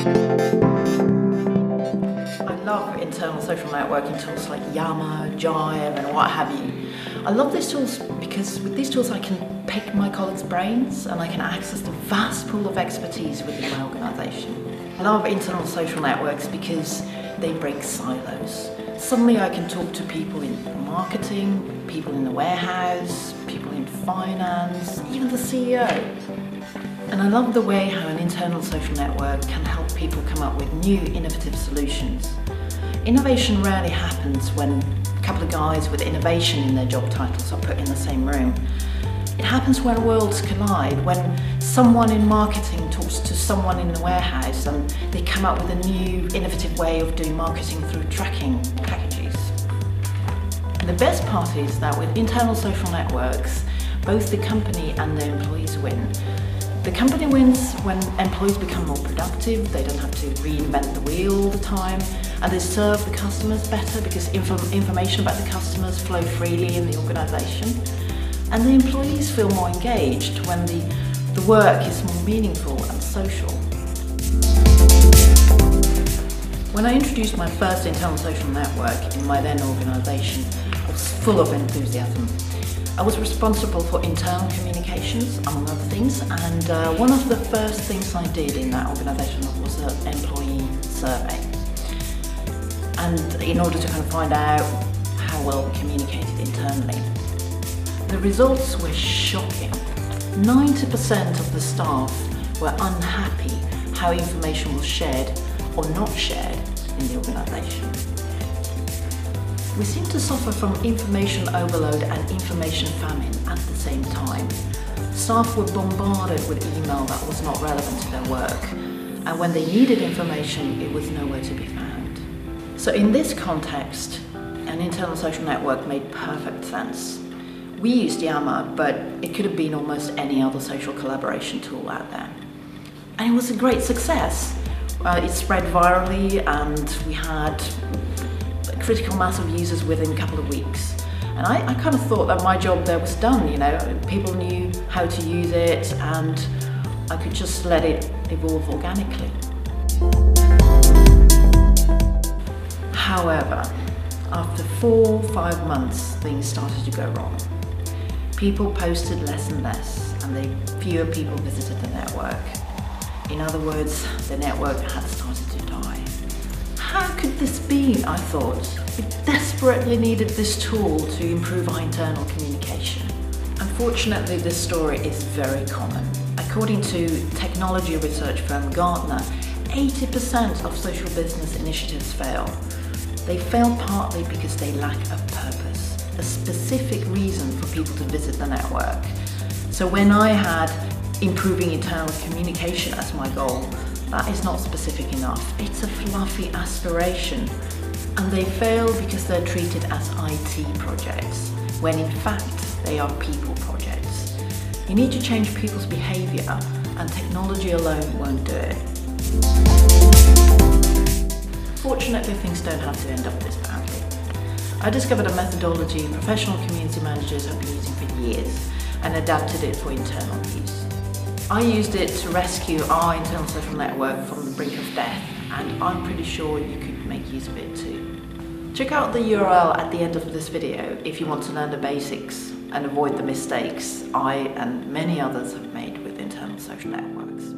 I love internal social networking tools like Yammer, Jive and what have you. I love these tools because with these tools I can pick my colleagues' brains and I can access the vast pool of expertise within my organisation. I love internal social networks because they break silos. Suddenly I can talk to people in marketing, people in the warehouse, people in finance, even the CEO. And I love the way how an internal social network can help people come up with new innovative solutions. Innovation rarely happens when a couple of guys with innovation in their job titles are put in the same room. It happens when worlds collide, when someone in marketing talks to someone in the warehouse and they come up with a new innovative way of doing marketing through tracking packages. And the best part is that with internal social networks, both the company and their employees win. The company wins when employees become more productive, they don't have to reinvent the wheel all the time, and they serve the customers better because information about the customers flow freely in the organisation. And the employees feel more engaged when the work is more meaningful and social. When I introduced my first internal social network in my then organisation, I was full of enthusiasm. I was responsible for internal communications, among other things, and one of the first things I did in that organisation was an employee survey. And in order to kind of find out how well we communicated internally. The results were shocking. 90% of the staff were unhappy how information was shared or not shared in the organisation. We seem to suffer from information overload and information famine at the same time. Staff were bombarded with email that was not relevant to their work, and when they needed information, it was nowhere to be found. So in this context, an internal social network made perfect sense. We used Yammer, but it could have been almost any other social collaboration tool out there. And it was a great success. It spread virally and we had a critical mass of users within a couple of weeks. And I kind of thought that my job there was done, you know. People knew how to use it and I could just let it evolve organically. However, after 4 or 5 months, things started to go wrong. People posted less and less, and fewer people visited the network. In other words, the network had started to die. How could this be, I thought? We desperately needed this tool to improve our internal communication. Unfortunately, this story is very common. According to technology research firm Gartner, 80% of social business initiatives fail. They fail partly because they lack a purpose, a specific reason for people to visit the network. So when I had improving internal communication as my goal, that is not specific enough. It's a fluffy aspiration. And they fail because they're treated as IT projects, when in fact they are people projects. You need to change people's behaviour, and technology alone won't do it. Fortunately, things don't have to end up this badly. I discovered a methodology professional community managers have been using for years and adapted it for internal use. I used it to rescue our internal social network from the brink of death, and I'm pretty sure you could make use of it too. Check out the URL at the end of this video if you want to learn the basics and avoid the mistakes I and many others have made with internal social networks.